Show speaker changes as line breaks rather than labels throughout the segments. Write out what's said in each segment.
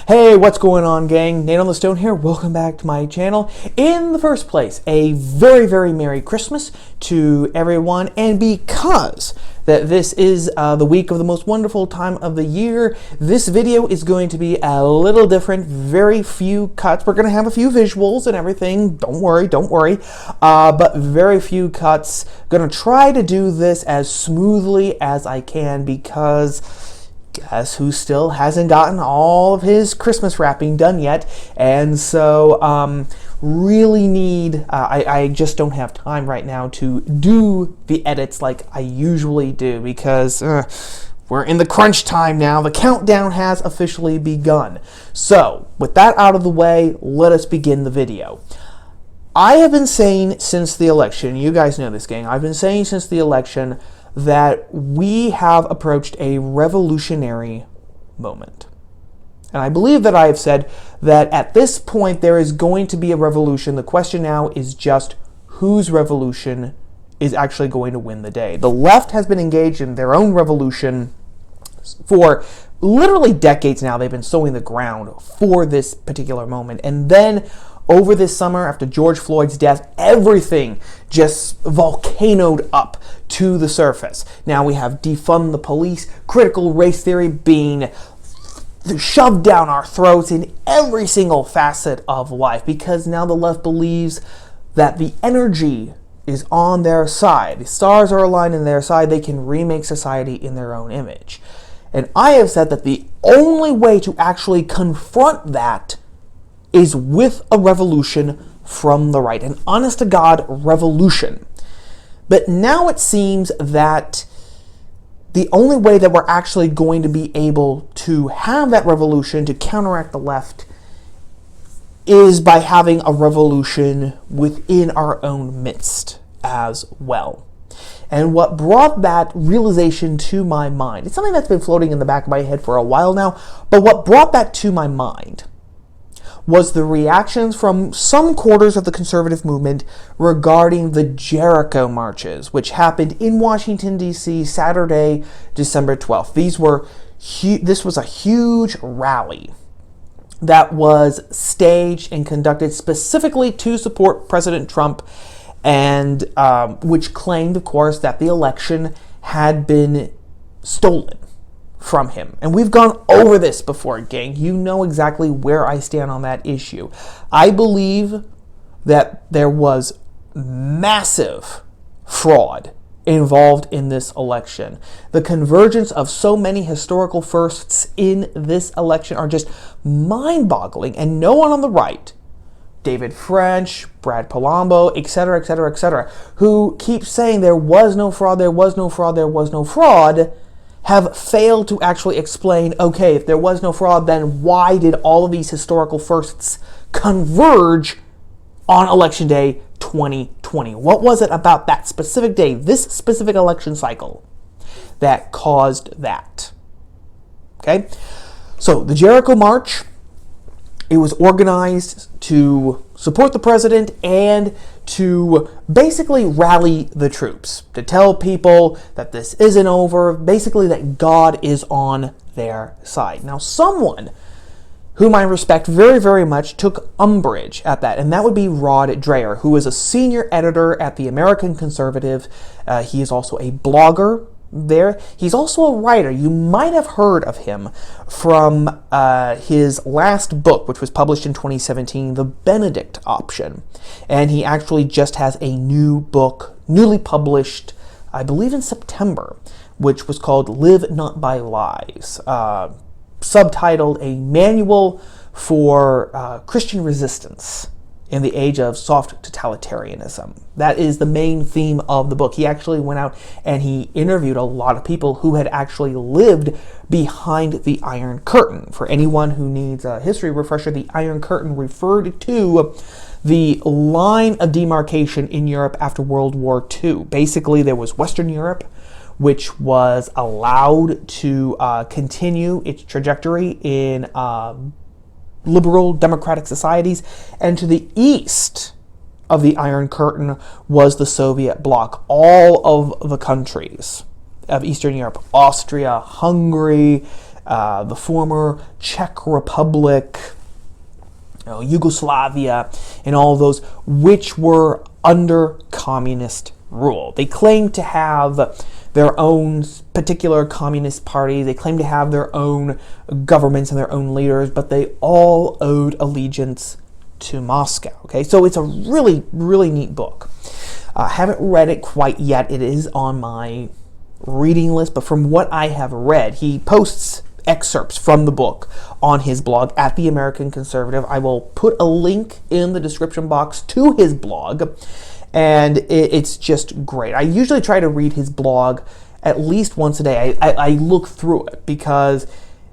Hey, what's going on, gang? Nate on the Stone here. Welcome back to my channel. In the first place, a very, very Merry Christmas to everyone. And because that this is the week of the most wonderful time of the year, this video is going to be a little different. Very few cuts. We're going to have a few visuals and everything. Don't worry. But very few cuts. Going to try to do this as smoothly as I can because guess who still hasn't gotten all of his Christmas wrapping done yet, and so really need I just don't have time right now to do the edits like I usually do because we're in the crunch time now. The countdown has officially begun. So with that out of the way, let us begin the video. I have been saying since the election, you guys know this, gang, I've been saying since the election that we have approached a revolutionary moment. And I believe that I have said that at this point there is going to be a revolution. The question now is just whose revolution is actually going to win the day. The left has been engaged in their own revolution for literally decades now. They've been sowing the ground for this particular moment. And then over this summer, after George Floyd's death, everything just volcanoed up to the surface. Now we have defund the police, critical race theory being shoved down our throats in every single facet of life because now the left believes that the energy is on their side. The stars are aligned in their side. They can remake society in their own image. And I have said that the only way to actually confront that is with a revolution from the right, an honest-to-God revolution. But now it seems that the only way that we're actually going to be able to have that revolution to counteract the left is by having a revolution within our own midst as well. And what brought that realization to my mind, it's something that's been floating in the back of my head for a while now, but what brought that to my mind was the reactions from some quarters of the conservative movement regarding the Jericho marches, which happened in Washington DC Saturday, December 12th. This was a huge rally that was staged and conducted specifically to support President Trump, and which claimed, of course, that the election had been stolen from him. And we've gone over this before, gang. You know exactly where I stand on that issue. I believe that there was massive fraud involved in this election. The convergence of so many historical firsts in this election are just mind-boggling, and no one on the right, David French, Brad Palumbo, etc., who keep saying there was no fraud, have failed to actually explain, okay, if there was no fraud, then why did all of these historical firsts converge on Election Day 2020? What was it about that specific day, this specific election cycle, that caused that? Okay, so the Jericho March, it was organized to support the president and to basically rally the troops, to tell people that this isn't over, basically that God is on their side. Now, someone whom I respect very, very much took umbrage at that, and that would be Rod Dreyer, who is a senior editor at the American Conservative. He is also a blogger there. He's also a writer. You might have heard of him from his last book, which was published in 2017, The Benedict Option. And he actually just has a new book, newly published, I believe in September, which was called Live Not by Lies, subtitled A Manual for Christian Resistance in the Age of Soft Totalitarianism. That is the main theme of the book. He actually went out and he interviewed a lot of people who had actually lived behind the Iron Curtain. For anyone who needs a history refresher, the Iron Curtain referred to the line of demarcation in Europe after World War II. Basically, there was Western Europe, which was allowed to continue its trajectory in liberal democratic societies, and to the east of the Iron Curtain was the Soviet bloc. All of the countries of Eastern Europe, Austria, Hungary, the former Czech Republic, Yugoslavia, and all of those, which were under communist rule. They claimed to have their own particular communist party. They claimed to have their own governments and their own leaders, but they all owed allegiance to Moscow. Okay, so it's a really, really neat book. I haven't read it quite yet. It is on my reading list, but from what I have read, he posts excerpts from the book on his blog at The American Conservative. I will put a link in the description box to his blog, and it's just great. I usually try to read his blog at least once a day. I look through it because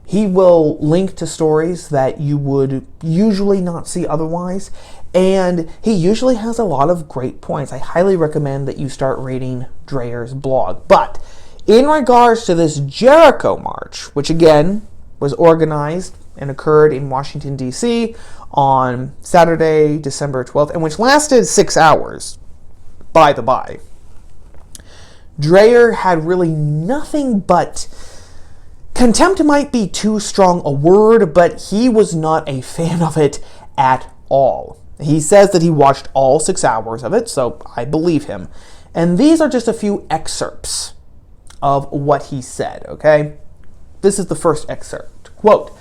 he will link to stories that you would usually not see otherwise, and he usually has a lot of great points. I highly recommend that you start reading Dreyer's blog. But in regards to this Jericho March, which again was organized and occurred in Washington DC on Saturday, December 12th, and which lasted 6 hours, by the by, Dreyer had really nothing but contempt. Might be too strong a word, but he was not a fan of it at all. He says that he watched all 6 hours of it, so I believe him. And these are just a few excerpts of what he said, okay? This is the first excerpt. Quote,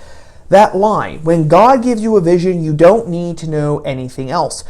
"That line, when God gives you a vision, you don't need to know anything else,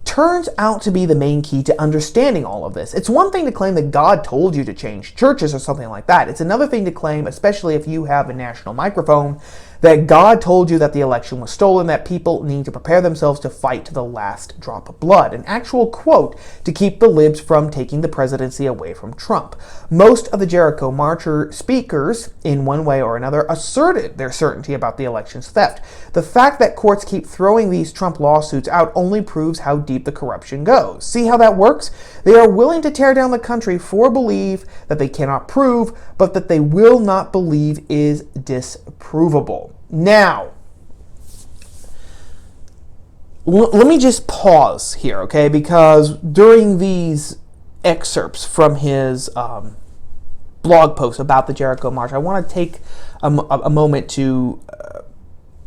turns out to be the main key to understanding all of this. It's one thing to claim that God told you to change churches or something like that. It's another thing to claim, especially if you have a national microphone, that God told you that the election was stolen, that people need to prepare themselves to fight to the last drop of blood. An actual quote to keep the libs from taking the presidency away from Trump. Most of the Jericho Marcher speakers, in one way or another, asserted their certainty about the election's theft. The fact that courts keep throwing these Trump lawsuits out only proves how deep the corruption goes. See how that works? They are willing to tear down the country for belief that they cannot prove, but that they will not believe is disprovable." Now, let me just pause here, okay? Because during these excerpts from his blog post about the Jericho March, I want to take a moment to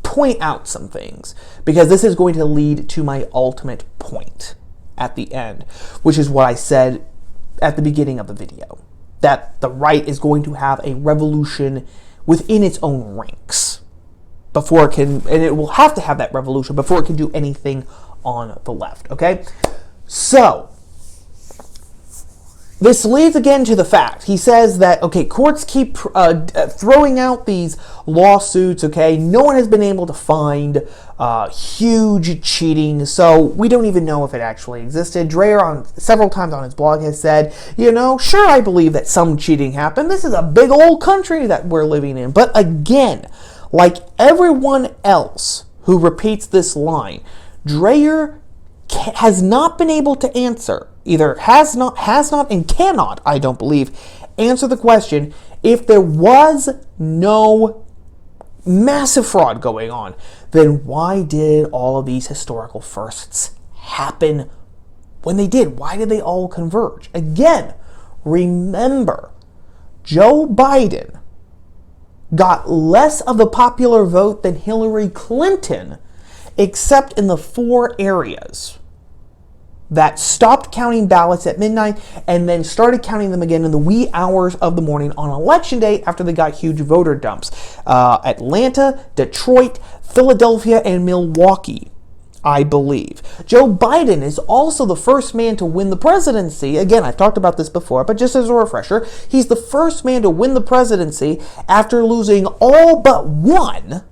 point out some things, because this is going to lead to my ultimate point at the end, which is what I said at the beginning of the video, that the right is going to have a revolution within its own ranks before it can, and it will have to have that revolution before it can do anything on the left, okay? So, this leads again to the fact, he says that, okay, courts keep throwing out these lawsuits, okay? No one has been able to find huge cheating, so we don't even know if it actually existed. Dreyer, several times on his blog, has said, sure, I believe that some cheating happened. This is a big old country that we're living in. But again, like everyone else who repeats this line, Dreyer has not been able to answer, either has not, and cannot, I don't believe, answer the question, if there was no massive fraud going on, then why did all of these historical firsts happen when they did? Why did they all converge? Again, remember, Joe Biden got less of the popular vote than Hillary Clinton, except in the 4 areas that stopped counting ballots at midnight and then started counting them again in the wee hours of the morning on election day after they got huge voter dumps. Atlanta, Detroit, Philadelphia, and Milwaukee, I believe. Joe Biden is also the first man to win the presidency. Again, I've talked about this before, but just as a refresher, he's the first man to win the presidency after losing all but one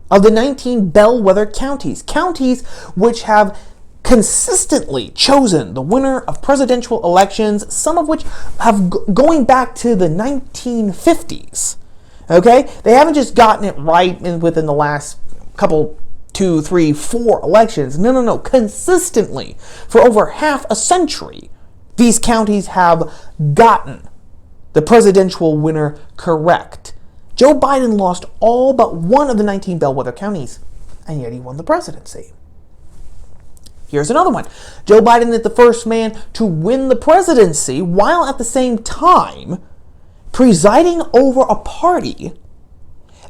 of the 19 bellwether counties. Counties which have consistently chosen the winner of presidential elections, some of which have going back to the 1950s. Okay? They haven't just gotten it right within the last couple 2, 3, 4 elections. No. Consistently, for over half a century, these counties have gotten the presidential winner correct. Joe Biden lost all but one of the 19 bellwether counties, and yet he won the presidency. Here's another one. Joe Biden is the first man to win the presidency while at the same time presiding over a party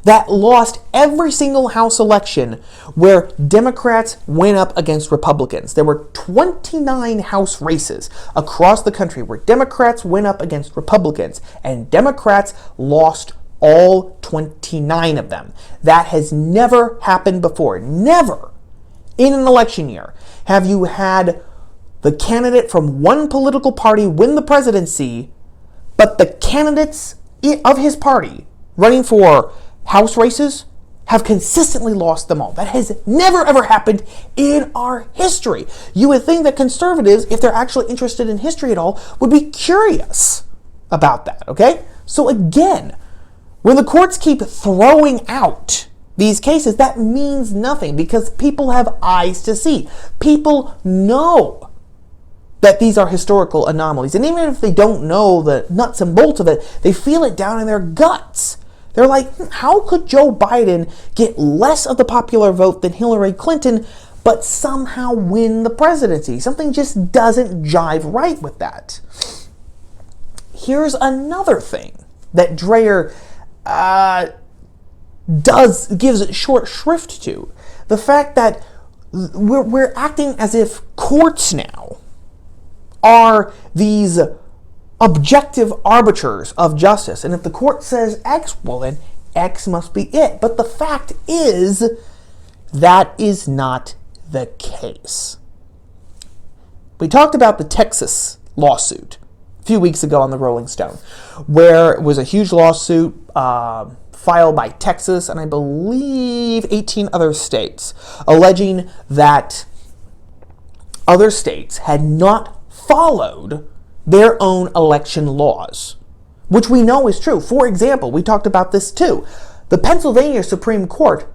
that lost every single House election where Democrats went up against Republicans. There were 29 House races across the country where Democrats went up against Republicans, and Democrats lost all 29 of them. That has never happened before. Never in an election year have you had the candidate from one political party win the presidency, but the candidates of his party running for House races have consistently lost them all. That has never ever happened in our history. You would think that conservatives, if they're actually interested in history at all, would be curious about that, okay? So again, when the courts keep throwing out these cases, that means nothing because people have eyes to see. People know that these are historical anomalies. And even if they don't know the nuts and bolts of it, they feel it down in their guts. They're like, how could Joe Biden get less of the popular vote than Hillary Clinton, but somehow win the presidency? Something just doesn't jive right with that. Here's another thing that Dreyer gives short shrift to. The fact that we're acting as if courts now are these objective arbiters of justice. And if the court says X, well then X must be it. But the fact is, that is not the case. We talked about the Texas lawsuit a few weeks ago on the Rolling Stone, where it was a huge lawsuit filed by Texas and I believe 18 other states, alleging that other states had not followed their own election laws, which we know is true. For example, we talked about this too. The Pennsylvania Supreme Court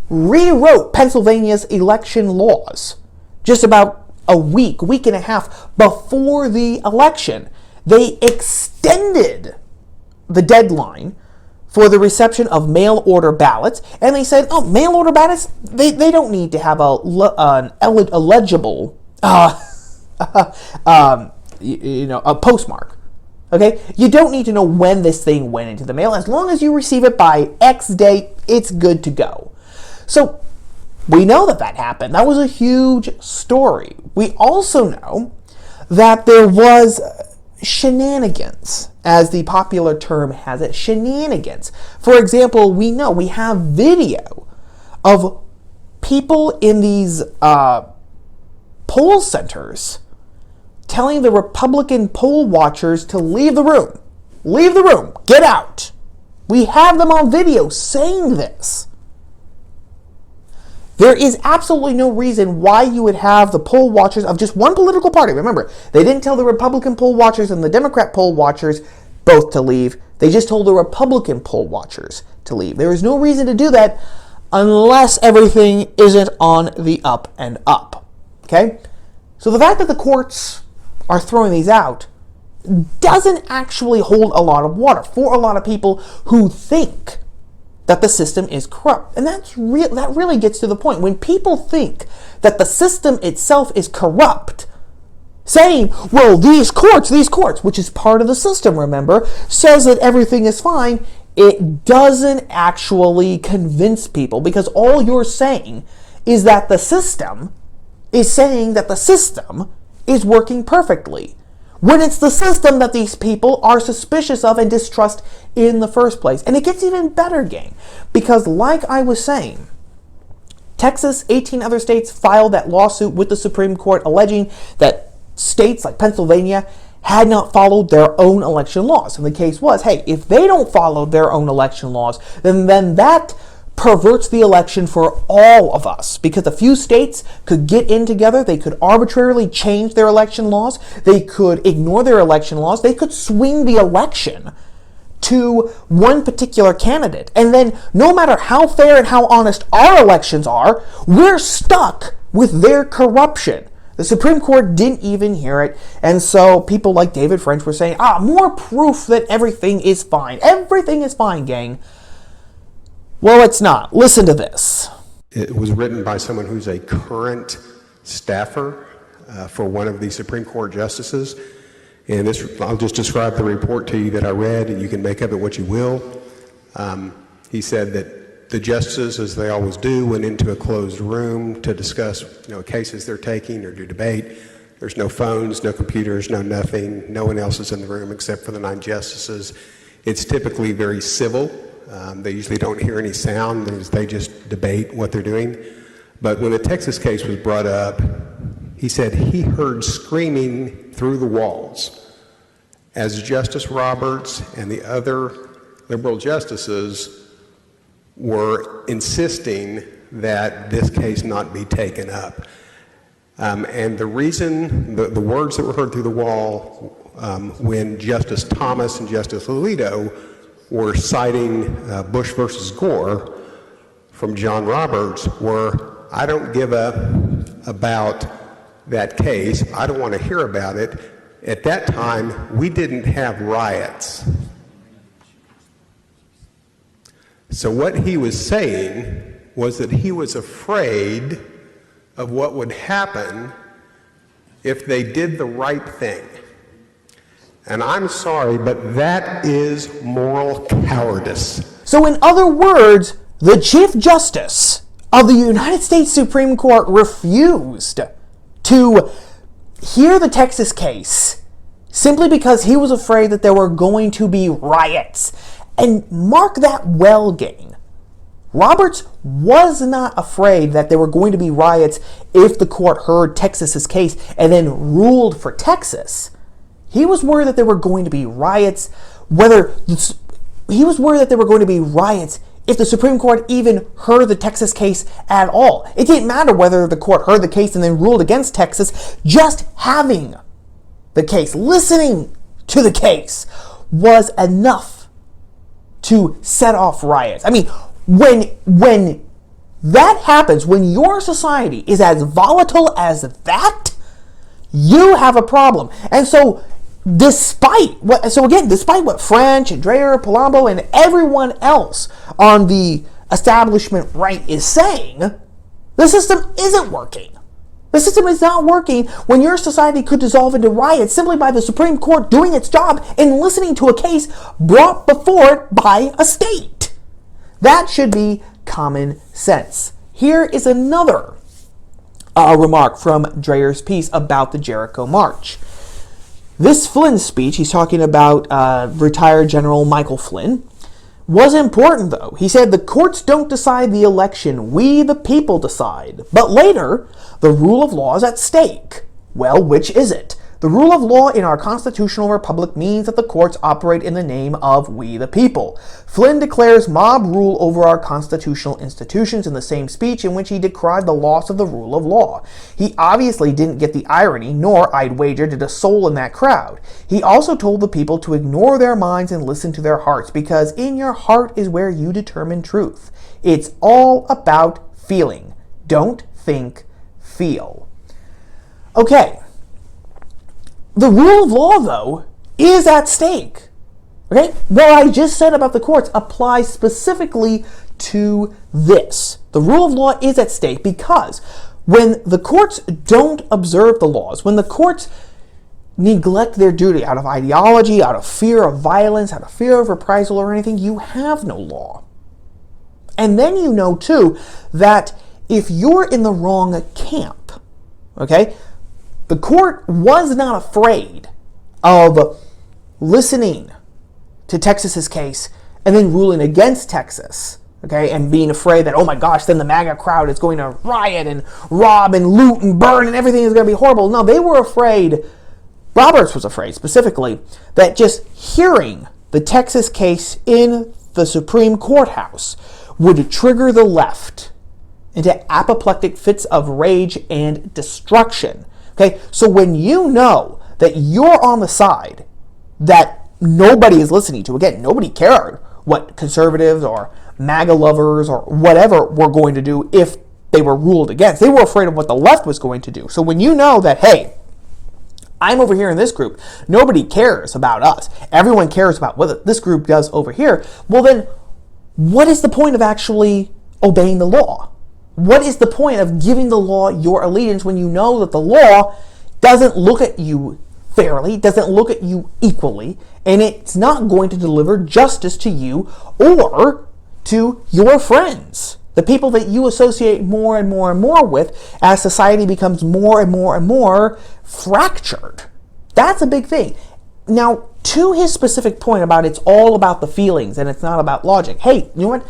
rewrote Pennsylvania's election laws just about a week and a half before the election. They extended the deadline for the reception of mail order ballots, and they said, oh, mail order ballots, they don't need to have a legible a postmark. Okay? You don't need to know when this thing went into the mail. As long as you receive it by X date, it's good to go. So we know that happened. That was a huge story. We also know that there was shenanigans, as the popular term has it, shenanigans. For example, we have video of people in these poll centers telling the Republican poll watchers to leave the room. Leave the room. Get out. We have them on video saying this. There is absolutely no reason why you would have the poll watchers of just one political party. Remember, they didn't tell the Republican poll watchers and the Democrat poll watchers both to leave. They just told the Republican poll watchers to leave. There is no reason to do that unless everything isn't on the up and up. Okay? So the fact that the courts are throwing these out doesn't actually hold a lot of water for a lot of people who think that the system is corrupt. And that really gets to the point. When people think that the system itself is corrupt, saying, well, these courts, which is part of the system, remember, says that everything is fine, it doesn't actually convince people, because all you're saying is that the system is saying that the system is working perfectly, when it's the system that these people are suspicious of and distrust in the first place. And it gets even better, gang, because like I was saying, Texas, 18 other states filed that lawsuit with the Supreme Court alleging that states like Pennsylvania had not followed their own election laws. And the case was, hey, if they don't follow their own election laws, then that perverts the election for all of us, because a few states could get in together, they could arbitrarily change their election laws, they could ignore their election laws, they could swing the election to one particular candidate. And then no matter how fair and how honest our elections are, we're stuck with their corruption. The Supreme Court didn't even hear it, and so people like David French were saying, more proof that everything is fine. Everything is fine, gang. Well, it's not. Listen to this.
It was written by someone who's a current staffer for one of the Supreme Court justices. And this, I'll just describe the report to you that I read, and you can make of it what you will. He said that the justices, as they always do, went into a closed room to discuss cases they're taking or do debate. There's no phones, no computers, no nothing. No one else is in the room except for the 9 justices. It's typically very civil. They usually don't hear any sound. They just debate what they're doing. But when the Texas case was brought up, he said he heard screaming through the walls as Justice Roberts and the other liberal justices were insisting that this case not be taken up. And the reason, the words that were heard through the wall when Justice Thomas and Justice Alito were citing Bush versus Gore from John Roberts were, I don't give a about that case. I don't want to hear about it. At that time, we didn't have riots. So what he was saying was that he was afraid of what would happen if they did the right thing. And I'm sorry, but that is moral cowardice.
So in other words, the Chief Justice of the United States Supreme Court refused to hear the Texas case simply because he was afraid that there were going to be riots. And mark that well, gang. Roberts was not afraid that there were going to be riots if the court heard Texas's case and then ruled for Texas. He was worried that there were going to be riots, he was worried that there were going to be riots if the Supreme Court even heard the Texas case at all. It didn't matter whether the court heard the case and then ruled against Texas. Just having the case, listening to the case, was enough to set off riots. I mean, when that happens, when your society is as volatile as that, you have a problem. And so despite what French and Dreyer, Palumbo, and everyone else on the establishment right is saying, the system isn't working. The system is not working when your society could dissolve into riots simply by the Supreme Court doing its job and listening to a case brought before it by a state. That should be common sense. Here is another remark from Dreyer's piece about the Jericho March. This Flynn speech, he's talking about retired General Michael Flynn, was important though. He said, the courts don't decide the election, we the people decide. But later, the rule of law is at stake. Well, which is it? The rule of law in our constitutional republic means that the courts operate in the name of we the people. Flynn declares mob rule over our constitutional institutions in the same speech in which he decried the loss of the rule of law. He obviously didn't get the irony, nor, I'd wager, did a soul in that crowd. He also told the people to ignore their minds and listen to their hearts, because in your heart is where you determine truth. It's all about feeling. Don't think, feel. Okay. The rule of law, though, is at stake. Okay? What I just said about the courts applies specifically to this. The rule of law is at stake because when the courts don't observe the laws, when the courts neglect their duty out of ideology, out of fear of violence, out of fear of reprisal or anything, you have no law. And then you know, too, that if you're in the wrong camp, okay, the court was not afraid of listening to Texas's case and then ruling against Texas, okay, and being afraid that, oh my gosh, then the MAGA crowd is going to riot and rob and loot and burn and everything is going to be horrible. No, they were afraid, Roberts was afraid specifically, that just hearing the Texas case in the Supreme Courthouse would trigger the left into apoplectic fits of rage and destruction. Okay, so when you know that you're on the side that nobody is listening to, again, nobody cared what conservatives or MAGA lovers or whatever were going to do if they were ruled against. They were afraid of what the left was going to do. So when you know that, hey, I'm over here in this group, nobody cares about us, everyone cares about what this group does over here, well then, what is the point of actually obeying the law? What is the point of giving the law your allegiance when you know that the law doesn't look at you fairly, doesn't look at you equally, and it's not going to deliver justice to you or to your friends, the people that you associate more and more and more with as society becomes more and more and more fractured. That's a big thing. Now, to his specific point about it's all about the feelings and it's not about logic. Hey, you know what?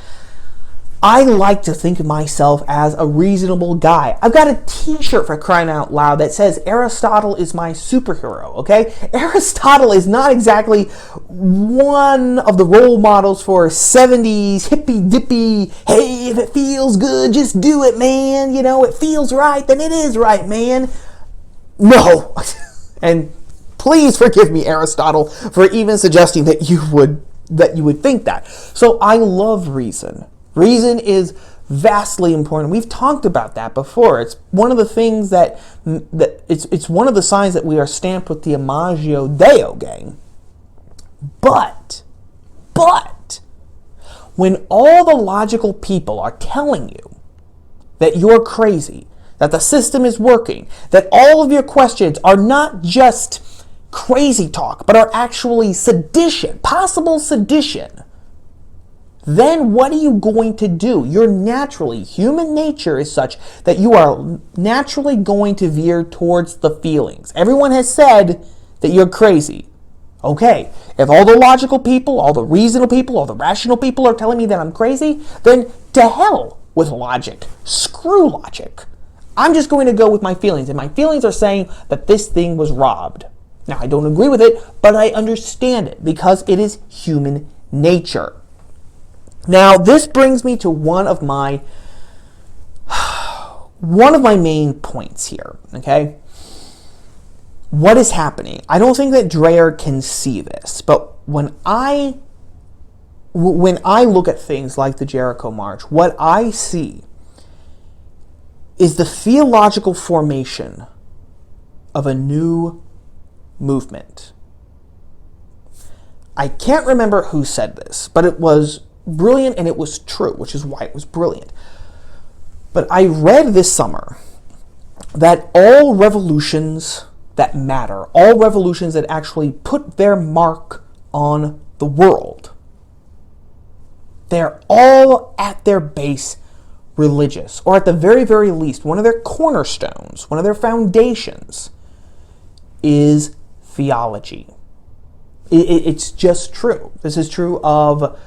I like to think of myself as a reasonable guy. I've got a t-shirt, for crying out loud, that says Aristotle is my superhero, okay? Aristotle is not exactly one of the role models for 70s hippy-dippy, hey, if it feels good, just do it, man. You know, it feels right, then it is right, man. No. And please forgive me, Aristotle, for even suggesting that you would think that. So I love reason. Reason is vastly important. We've talked about that before. It's one of the things that it's one of the signs that we are stamped with the Imago Dei, gang. But when all the logical people are telling you that you're crazy, that the system is working, that all of your questions are not just crazy talk, but are actually sedition, possible sedition, then what are you going to do? Human nature is such that you are naturally going to veer towards the feelings. Everyone has said that you're crazy. Okay, if all the logical people, all the reasonable people, all the rational people are telling me that I'm crazy, then to hell with logic. Screw logic. I'm just going to go with my feelings, and my feelings are saying that this thing was robbed. Now, I don't agree with it, but I understand it because it is human nature. Now, this brings me to one of my main points here, okay? What is happening? I don't think that Dreyer can see this, but when I look at things like the Jericho March, what I see is the theological formation of a new movement. I can't remember who said this, but it was brilliant and it was true, which is why it was brilliant. But I read this summer that all revolutions that matter, all revolutions that actually put their mark on the world, they're all at their base religious, or at the very, very least, one of their cornerstones, one of their foundations is theology. It's just true. This is true of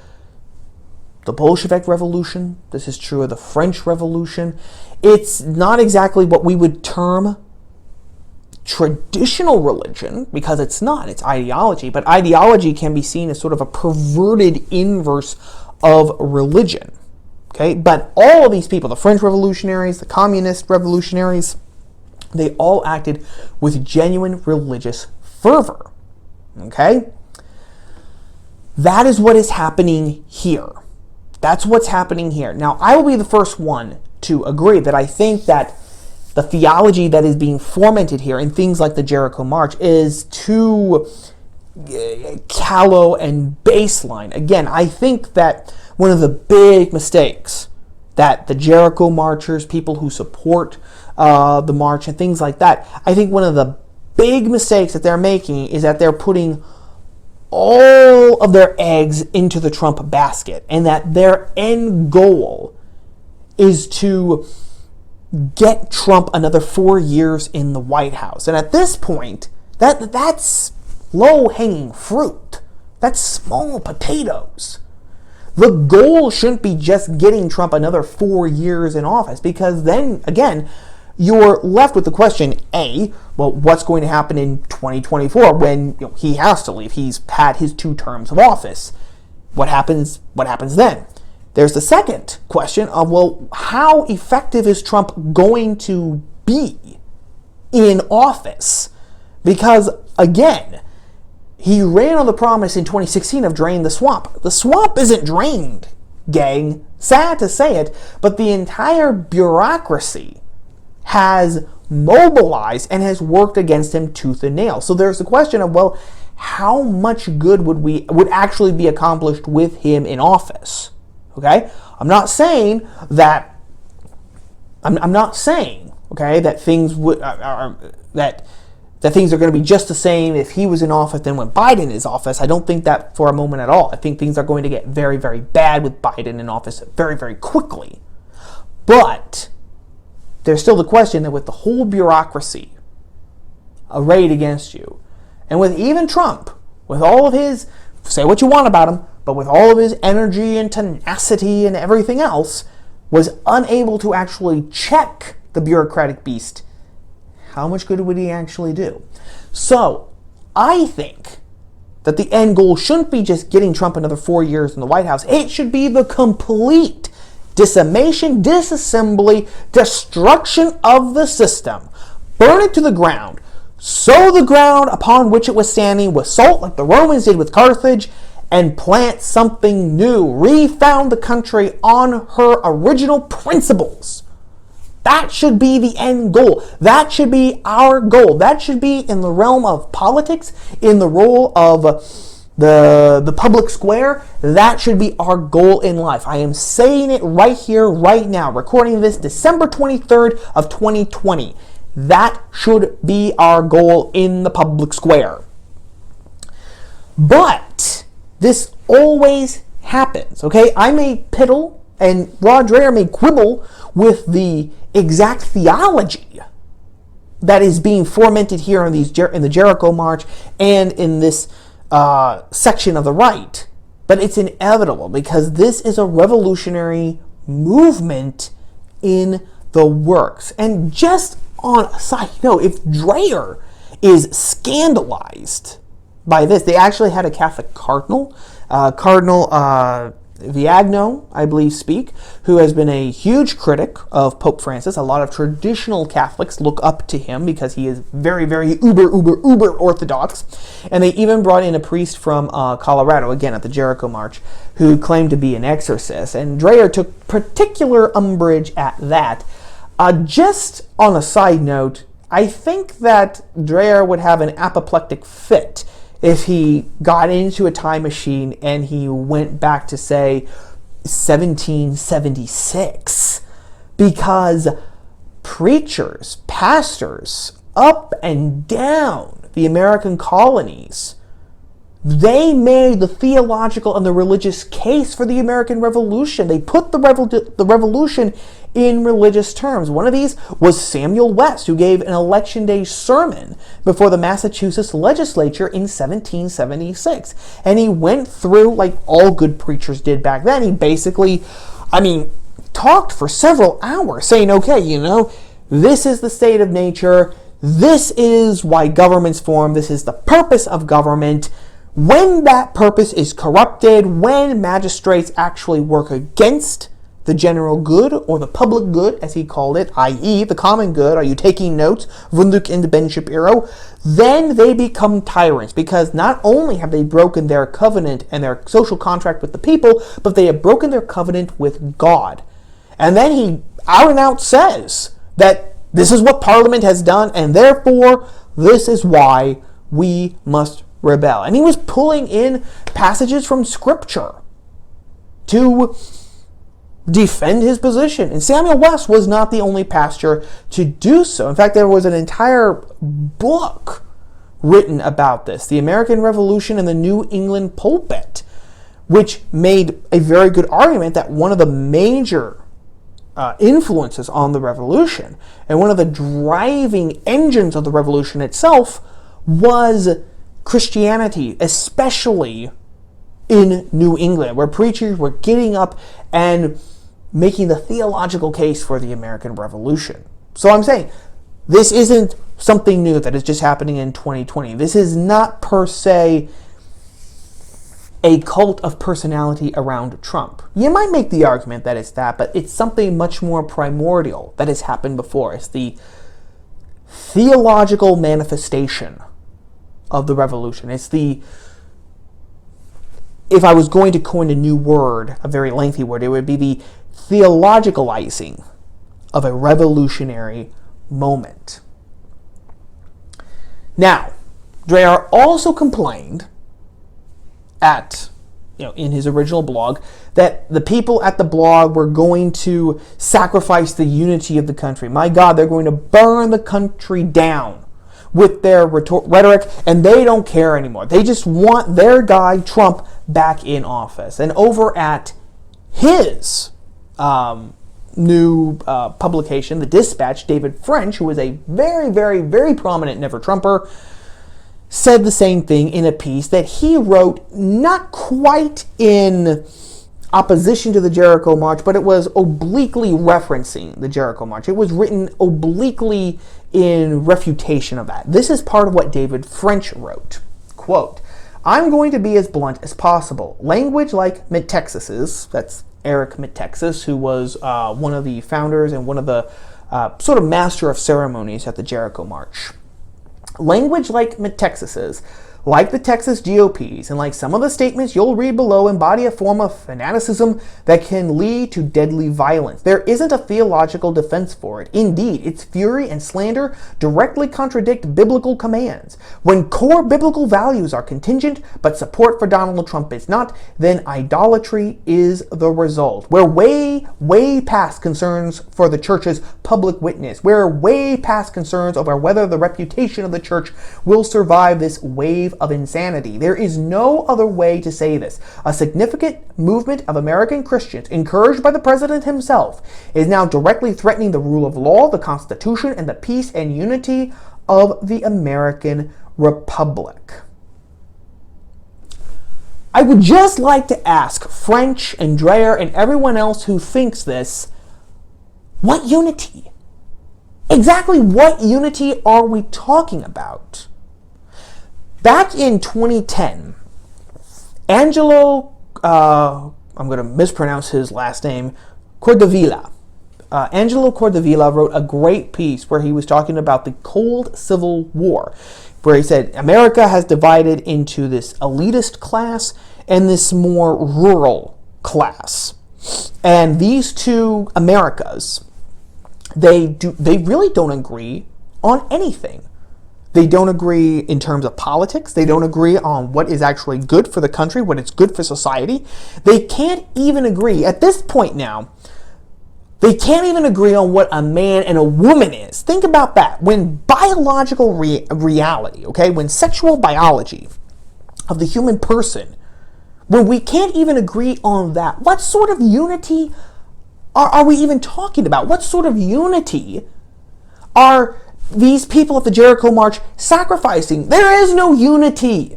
the Bolshevik Revolution. This is true of the French Revolution. It's not exactly what we would term traditional religion, because it's not. It's ideology. But ideology can be seen as sort of a perverted inverse of religion. Okay? But all of these people, the French revolutionaries, the communist revolutionaries, they all acted with genuine religious fervor. Okay? That is what is happening here. That's what's happening here. Now, I will be the first one to agree that I think that the theology that is being fomented here in things like the Jericho March is too callow and baseline. Again, I think that one of the big mistakes that the Jericho Marchers, people who support the march and things like that, I think one of the big mistakes that they're making is that they're putting all of their eggs into the Trump basket, and that their end goal is to get Trump another 4 years in the White House. And at this point, that's low-hanging fruit. That's small potatoes. The goal shouldn't be just getting Trump another 4 years in office, because then, again, you're left with the question, A, well, what's going to happen in 2024 when he has to leave? He's had his 2 terms of office. What happens then? There's the second question of, well, how effective is Trump going to be in office? Because, again, he ran on the promise in 2016 of draining the swamp. The swamp isn't drained, gang. Sad to say it, but the entire bureaucracy has mobilized and has worked against him tooth and nail. So there's the question of, well, how much good would actually be accomplished with him in office? Okay? I'm not saying that okay, that things would that that things are going to be just the same if he was in office than when Biden is in office. I don't think that for a moment at all. I think things are going to get very, very bad with Biden in office very, very quickly. But there's still the question that with the whole bureaucracy arrayed against you, and with even Trump, with all of his, say what you want about him, but with all of his energy and tenacity and everything else, was unable to actually check the bureaucratic beast, how much good would he actually do? So, I think that the end goal shouldn't be just getting Trump another 4 years in the White House. It should be the complete decimation, disassembly, destruction of the system. Burn it to the ground. Sow the ground upon which it was standing with salt like the Romans did with Carthage, and plant something new. Refound the country on her original principles. That should be the end goal. That should be our goal. That should be in the realm of politics, in the role of the public square. That should be our goal in life. I am saying it right here, right now, recording this December 23rd of 2020. That should be our goal in the public square. But this always happens, okay? I may piddle and Rod Dreyer may quibble with the exact theology that is being fomented here in the Jericho March and in this section of the right. But it's inevitable because this is a revolutionary movement in the works. And just on a side note, if Dreyer is scandalized by this, they actually had a Catholic cardinal, Cardinal Viagno, I believe, who has been a huge critic of Pope Francis. A lot of traditional Catholics look up to him because he is very, very uber orthodox. And they even brought in a priest from Colorado, again at the Jericho March, who claimed to be an exorcist. And Dreyer took particular umbrage at that. Just on a side note, I think that Dreyer would have an apoplectic fit if he got into a time machine and he went back to, say, 1776. Because preachers, pastors, up and down the American colonies, they made the theological and the religious case for the American Revolution. They put the revolution in religious terms. One of these was Samuel West, who gave an election day sermon before the Massachusetts legislature in 1776. And he went through, like all good preachers did back then, he basically, talked for several hours saying, okay, this is the state of nature. This is why government's formed. This is the purpose of government. When that purpose is corrupted, when magistrates actually work against the general good, or the public good, as he called it, i.e. the common good, are you taking notes, Wunderlich in the Ben Shapiro, then they become tyrants, because not only have they broken their covenant and their social contract with the people, but they have broken their covenant with God. And then he out and out says that this is what Parliament has done, and therefore this is why we must rebel. And he was pulling in passages from Scripture to defend his position. And Samuel West was not the only pastor to do so. In fact, there was an entire book written about this, The American Revolution and the New England Pulpit, which made a very good argument that one of the major influences on the revolution and one of the driving engines of the revolution itself was Christianity, especially in New England, where preachers were getting up and making the theological case for the American Revolution. So I'm saying, this isn't something new that is just happening in 2020. This is not per se a cult of personality around Trump. You might make the argument that it's that, but it's something much more primordial that has happened before. It's the theological manifestation of the revolution. It's the, if I was going to coin a new word, a very lengthy word, it would be the theologicalizing of a revolutionary moment. Now, Dreyer also complained in his original blog that the people at the blog were going to sacrifice the unity of the country. My God, they're going to burn the country down. with their rhetoric, and they don't care anymore. They just want their guy, Trump, back in office. And over at his new publication, The Dispatch, David French, who is a very, very, very prominent Never-Trumper, said the same thing in a piece that he wrote, not quite in opposition to the Jericho March, but it was obliquely referencing the Jericho March. It was written obliquely in refutation of that. This is part of what David French wrote. Quote, "I'm going to be as blunt as possible. Language like Mid-Texas's," that's Eric Mid-Texas, who was one of the founders and one of the sort of master of ceremonies at the Jericho March. Language like Mid-Texas's, like the Texas GOP's, and like some of the statements you'll read below, embody a form of fanaticism that can lead to deadly violence. There isn't a theological defense for it. Indeed, its fury and slander directly contradict biblical commands. When core biblical values are contingent, but support for Donald Trump is not, then idolatry is the result. We're way, way past concerns for the church's public witness. We're way past concerns over whether the reputation of the church will survive this wave of insanity. There is no other way to say this. A significant movement of American Christians, encouraged by the president himself, is now directly threatening the rule of law, the Constitution, and the peace and unity of the American Republic." I would just like to ask French and Dreyer and everyone else who thinks this, what unity? Exactly what unity are we talking about? Back in 2010, Angelo, I'm going to mispronounce his last name, Cordovilla. Angelo Cordovilla wrote a great piece where he was talking about the Cold Civil War, where he said America has divided into this elitist class and this more rural class. And these two Americas, they really don't agree on anything. They don't agree in terms of politics. They don't agree on what is actually good for the country, what is good for society. They can't even agree, at this point now, they can't even agree on what a man and a woman is. Think about that. When biological reality, okay, when sexual biology of the human person, when we can't even agree on that, what sort of unity are we even talking about? What sort of unity are these people at the Jericho March sacrificing? There is no unity.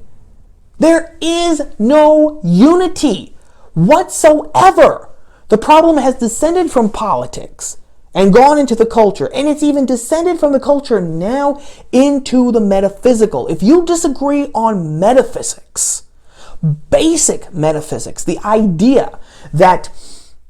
There is no unity whatsoever. The problem has descended from politics and gone into the culture, and it's even descended from the culture now into the metaphysical. If you disagree on metaphysics, basic metaphysics, the idea that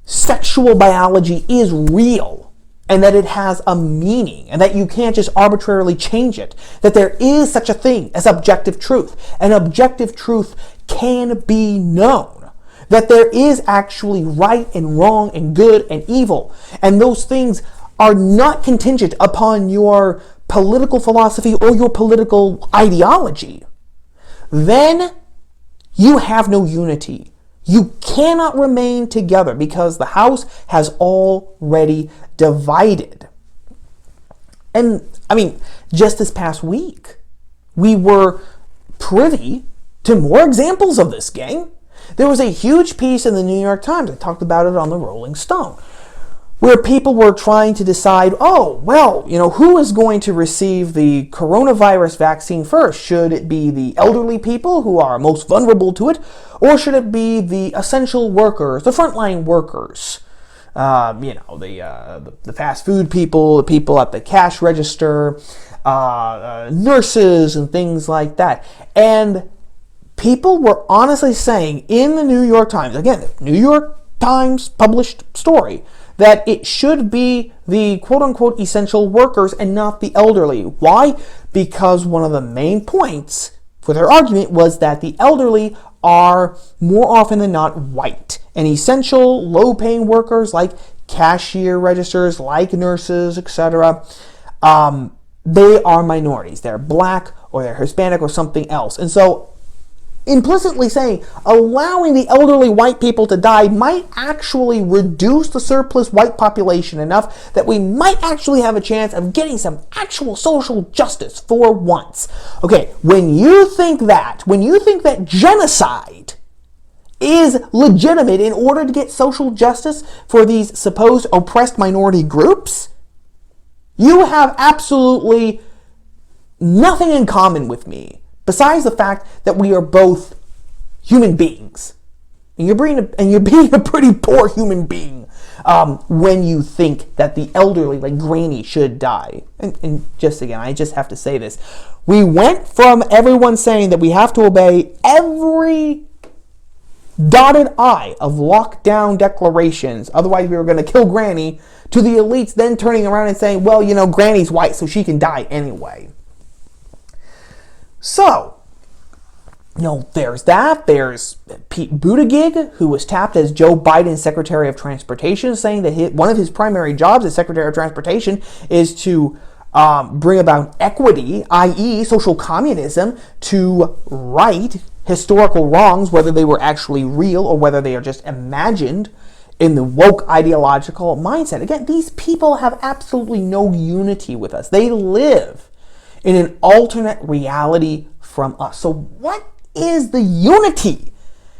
sexual biology is real, and that it has a meaning, and that you can't just arbitrarily change it, that there is such a thing as objective truth, and objective truth can be known, that there is actually right and wrong and good and evil, and those things are not contingent upon your political philosophy or your political ideology, then you have no unity. You cannot remain together because the house has already divided. And I mean, just this past week, we were privy to more examples of this, gang. There was a huge piece in the New York Times, I talked about it on the Rolling Stone, where people were trying to decide, who is going to receive the coronavirus vaccine first? Should it be the elderly people who are most vulnerable to it, or should it be the essential workers, the frontline workers? The fast food people, the people at the cash register, nurses and things like that. And people were honestly saying in the New York Times, again, New York Times published story, that it should be the quote-unquote essential workers and not the elderly. Why? Because one of the main points for their argument was that the elderly are more often than not white. And essential, low-paying workers like cashier registers, like nurses, etc., they are minorities. They're black or they're Hispanic or something else. And so implicitly saying allowing the elderly white people to die might actually reduce the surplus white population enough that we might actually have a chance of getting some actual social justice for once. Okay, when you think that genocide is legitimate in order to get social justice for these supposed oppressed minority groups, you have absolutely nothing in common with me besides the fact that we are both human beings. And you're being a pretty poor human being when you think that the elderly, like Granny, should die. And just again, I just have to say this. We went from everyone saying that we have to obey every dotted I of lockdown declarations, otherwise we were going to kill Granny, to the elites then turning around and saying, well, you know, Granny's white, so she can die anyway. So, you know, there's that. There's Pete Buttigieg, who was tapped as Joe Biden's Secretary of Transportation, saying that one of his primary jobs as Secretary of Transportation is to bring about equity, i.e. social communism, to right historical wrongs, whether they were actually real or whether they are just imagined in the woke ideological mindset. Again, these people have absolutely no unity with us. They live in an alternate reality from us. So what is the unity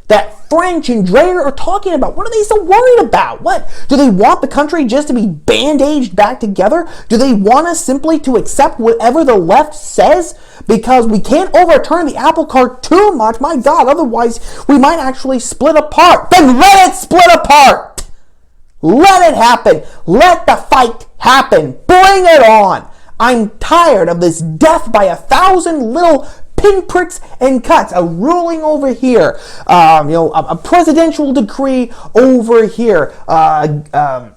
that French and Dreyer are talking about? What are they so worried about? What? Do they want the country just to be band-aged back together? Do they want us simply to accept whatever the left says? Because we can't overturn the apple cart too much. My God, otherwise we might actually split apart. Then let it split apart. Let it happen. Let the fight happen. Bring it on. I'm tired of this death by 1,000 little pinpricks and cuts. A ruling over here, a presidential decree over here, a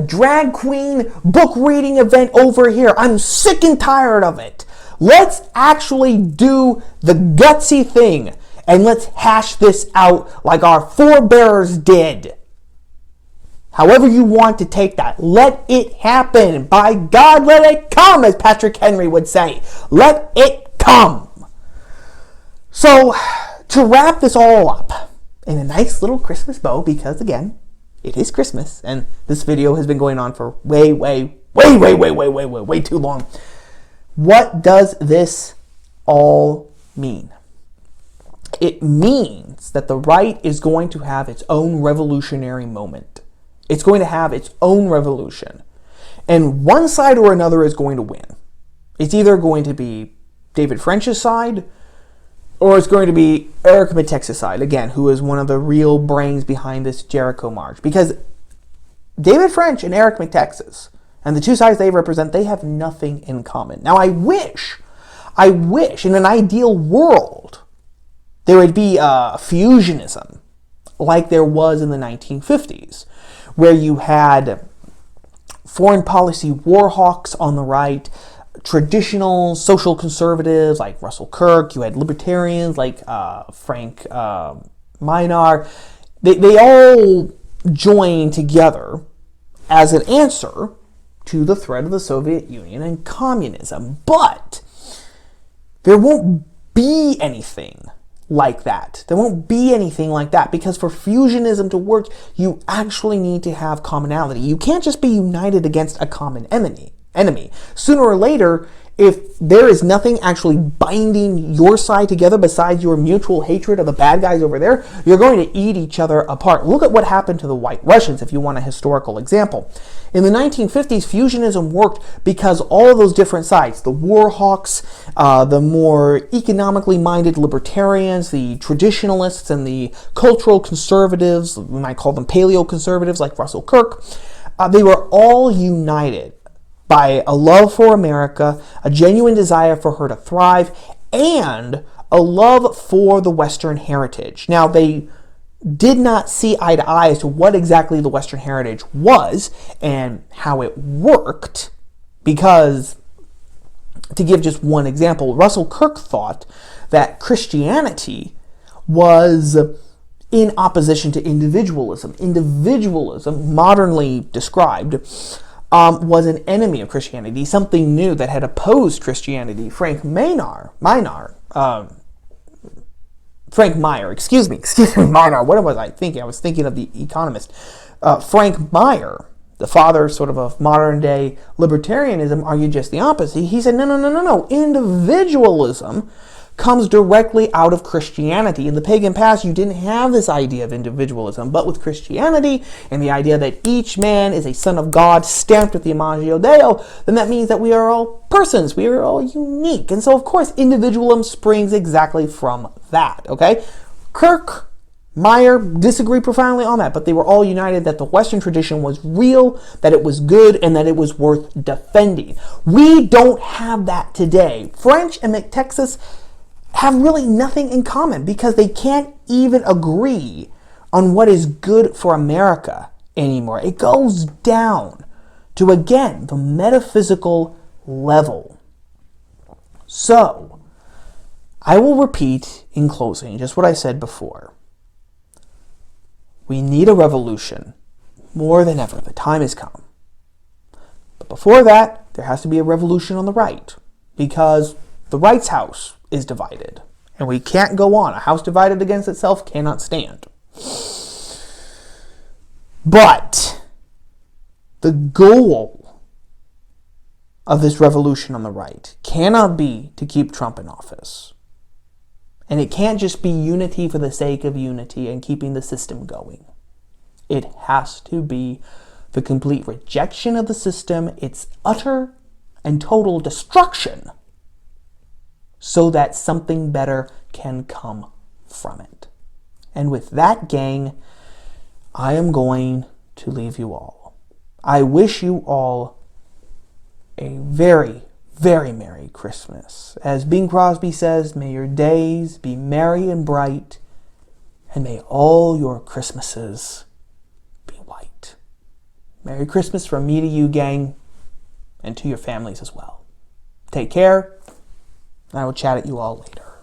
drag queen book reading event over here. I'm sick and tired of it. Let's actually do the gutsy thing and let's hash this out like our forebears did. However you want to take that, let it happen. By God, let it come, as Patrick Henry would say. Let it come. So, to wrap this all up in a nice little Christmas bow, because again, it is Christmas, and this video has been going on for way too long. What does this all mean? It means that the right is going to have its own revolutionary moment. It's going to have its own revolution. And one side or another is going to win. It's either going to be David French's side, or it's going to be Eric Matex's side, again, who is one of the real brains behind this Jericho March. Because David French and Eric Matex's, and the two sides they represent, they have nothing in common. Now, I wish, in an ideal world, there would be a fusionism, like there was in the 1950s, where you had foreign policy war hawks on the right, traditional social conservatives like Russell Kirk, you had libertarians like Frank Minar. They all joined together as an answer to the threat of the Soviet Union and communism. But there won't be anything like that. There won't be anything like that, because for fusionism to work, you actually need to have commonality. You can't just be united against a common enemy. Sooner or later, if there is nothing actually binding your side together besides your mutual hatred of the bad guys over there, you're going to eat each other apart. Look at what happened to the White Russians, if you want a historical example. In the 1950s, fusionism worked because all of those different sides, the war hawks, the more economically minded libertarians, the traditionalists, and the cultural conservatives, we might call them paleo-conservatives like Russell Kirk, they were all united by a love for America, a genuine desire for her to thrive, and a love for the Western heritage. Now, they did not see eye to eye as to what exactly the Western heritage was and how it worked, because, to give just one example, Russell Kirk thought that Christianity was in opposition to individualism. Individualism, modernly described, was an enemy of Christianity, something new that had opposed Christianity. Frank Minar Frank Meyer, excuse me, Meyer, what was I thinking? I was thinking of The Economist. Frank Meyer, the father sort of modern day libertarianism, argued just the opposite. He said, no. Individualism comes directly out of Christianity. In the pagan past, you didn't have this idea of individualism, but with Christianity and the idea that each man is a son of God stamped with the Imago Dei, then that means that we are all persons, we are all unique. And so, of course, individualism springs exactly from that, okay? Kirk, Meyer disagree profoundly on that, but they were all united that the Western tradition was real, that it was good, and that it was worth defending. We don't have that today. French and McTexas have really nothing in common because they can't even agree on what is good for America anymore. It goes down to, again, the metaphysical level. So, I will repeat in closing just what I said before. We need a revolution more than ever. The time has come. But before that, there has to be a revolution on the right because the right's house is divided. And we can't go on. A house divided against itself cannot stand. But the goal of this revolution on the right cannot be to keep Trump in office. And it can't just be unity for the sake of unity and keeping the system going. It has to be the complete rejection of the system, its utter and total destruction, so that something better can come from it. And with that, gang, I am going to leave you all. I wish you all a very, very Merry Christmas. As Bing Crosby says, may your days be merry and bright, and may all your Christmases be white. Merry Christmas from me to you, gang, and to your families as well. Take care. I will chat at you all later.